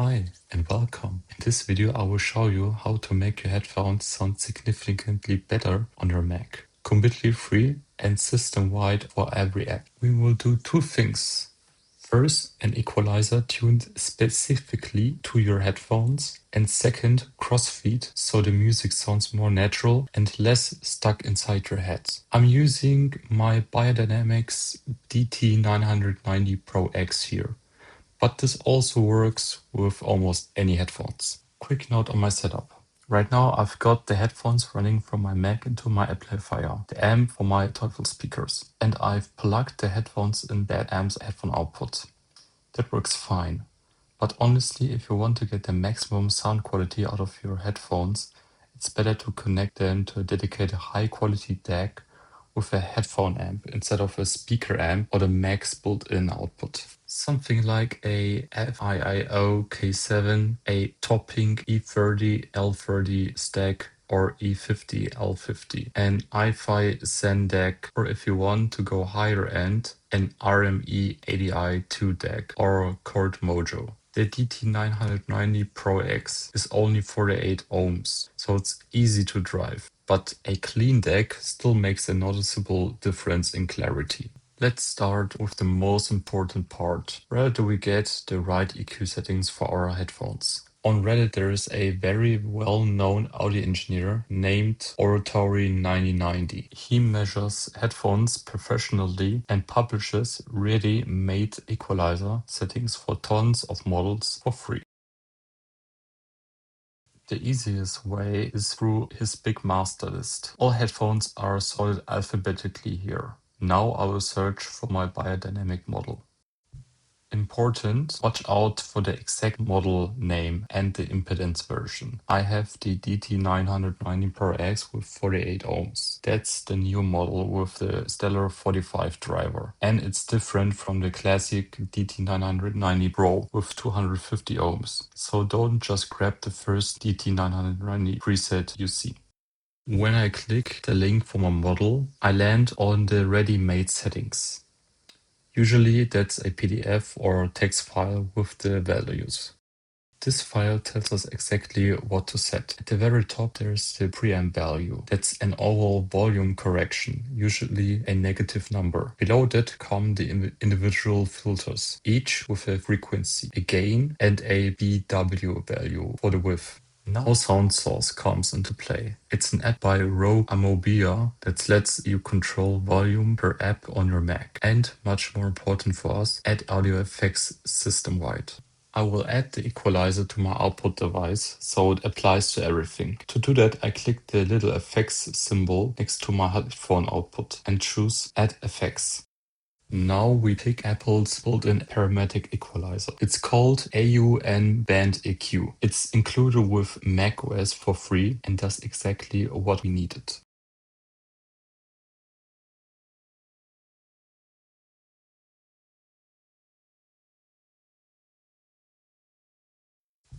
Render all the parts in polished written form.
Hi and welcome. In this video I will show you how to make your headphones sound significantly better on your Mac. Completely free and system-wide for every app. We will do two things. First, an equalizer tuned specifically to your headphones, and second, Crossfeed so the music sounds more natural and less stuck inside your head. I'm using my Biodynamics DT990 Pro X here, but this also works with almost any headphones. Quick note on my setup. Right now I've got the headphones running from my Mac into my amplifier, the amp for my Teufel speakers, and I've plugged the headphones in that amp's headphone output. That works fine, but honestly, if you want to get the maximum sound quality out of your headphones, it's better to connect them to a dedicated high quality DAC with a headphone amp instead of a speaker amp or the Mac's built-in output. Something like a FIIO K7, a topping E30 L30 stack, or E50 L50, an iFi Zen DAC, or if you want to go higher end, an RME ADI2 DAC or Chord Mojo. The DT990 Pro X is only 48 ohms, so it's easy to drive, but a clean DAC still makes a noticeable difference in clarity. Let's start with the most important part. Where do we get the right EQ settings for our headphones? On Reddit there is a very well-known audio engineer named Oratory9090. He measures headphones professionally and publishes ready-made equalizer settings for tons of models for free. The easiest way is through his big master list. All headphones are sorted alphabetically here. Now I will search for my biodynamic model. Important, watch out for the exact model name and the impedance version. I have the DT990 Pro X with 48 ohms. That's the new model with the stellar 45 driver. And it's different from the classic DT990 Pro with 250 ohms. So don't just grab the first DT990 preset you see. When I click the link for my model, I land on the ready-made settings. Usually that's a PDF or text file with the values. This file tells us exactly what to set. At the very top there's the preamp value. That's an overall volume correction, usually a negative number. Below that come the individual filters, each with a frequency, a gain and a BW value for the width. Now SoundSource comes into play. It's an app by Rogue Amobia that lets you control volume per app on your Mac. And much more important for us, add audio effects system-wide. I will add the equalizer to my output device so it applies to everything. To do that, I click the little effects symbol next to my headphone output and choose Add Effects. Now we pick Apple's built-in parametric equalizer. It's called AUN Band EQ. It's included with macOS for free and does exactly what we needed.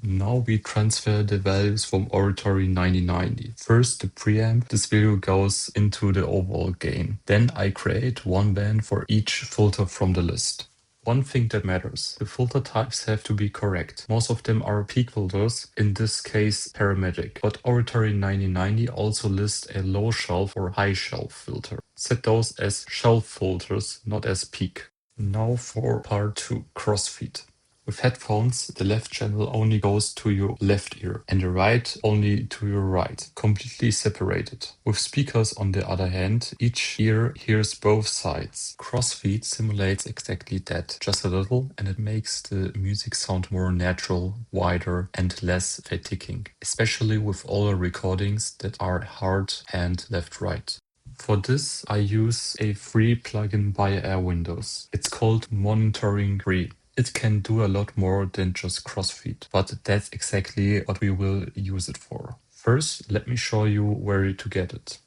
Now we transfer the values from Oratory9090. First the preamp, this value goes into the overall gain. Then I create one band for each filter from the list. One thing that matters, the filter types have to be correct. Most of them are peak filters, in this case parametric, but Oratory9090 also lists a low shelf or high shelf filter. Set those as shelf filters, not as peak. Now for part 2, Crossfeed. With headphones, the left channel only goes to your left ear and the right only to your right, completely separated. With speakers on the other hand, each ear hears both sides. Crossfeed simulates exactly that, just a little, and it makes the music sound more natural, wider and less fatiguing, especially with older recordings that are hard and left-right. For this, I use a free plugin by Air Windows. It's called Monitoring 3. It can do a lot more than just Crossfeed, but that's exactly what we will use it for. First, let me show you where to get it.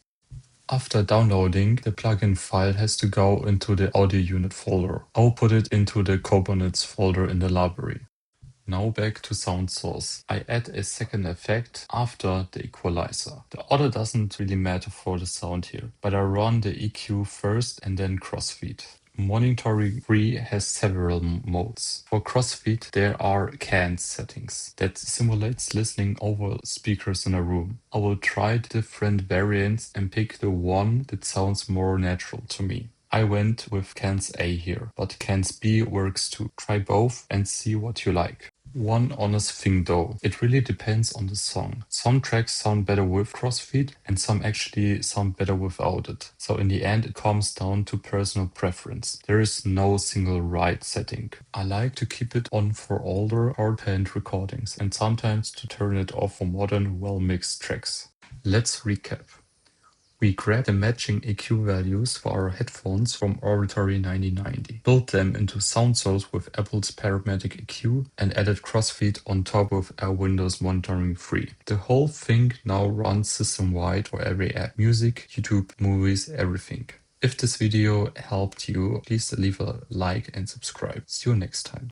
After downloading, the plugin file has to go into the audio unit folder. I'll put it into the components folder in the library. Now back to SoundSource. I add a second effect after the equalizer. The order doesn't really matter for the sound here, but I run the EQ first and then Crossfeed. Monitoring 3 has several modes. For Crossfeed, there are canned settings that simulates listening over speakers in a room. I will try different variants and pick the one that sounds more natural to me. I went with cans A here, but cans B works too. Try both and see what you like. One honest thing though, it really depends on the song. Some tracks sound better with Crossfeed and some actually sound better without it. So in the end it comes down to personal preference. There is no single right setting. I like to keep it on for older hard-panned recordings and sometimes to turn it off for modern, well-mixed tracks. Let's recap. We grabbed the matching EQ values for our headphones from Auditory 9090, built them into SoundSource with Apple's parametric EQ, and added Crossfeed on top with our Windows Monitoring 3. The whole thing now runs system-wide for every app: music, YouTube, movies, everything. If this video helped you, please leave a like and subscribe. See you next time.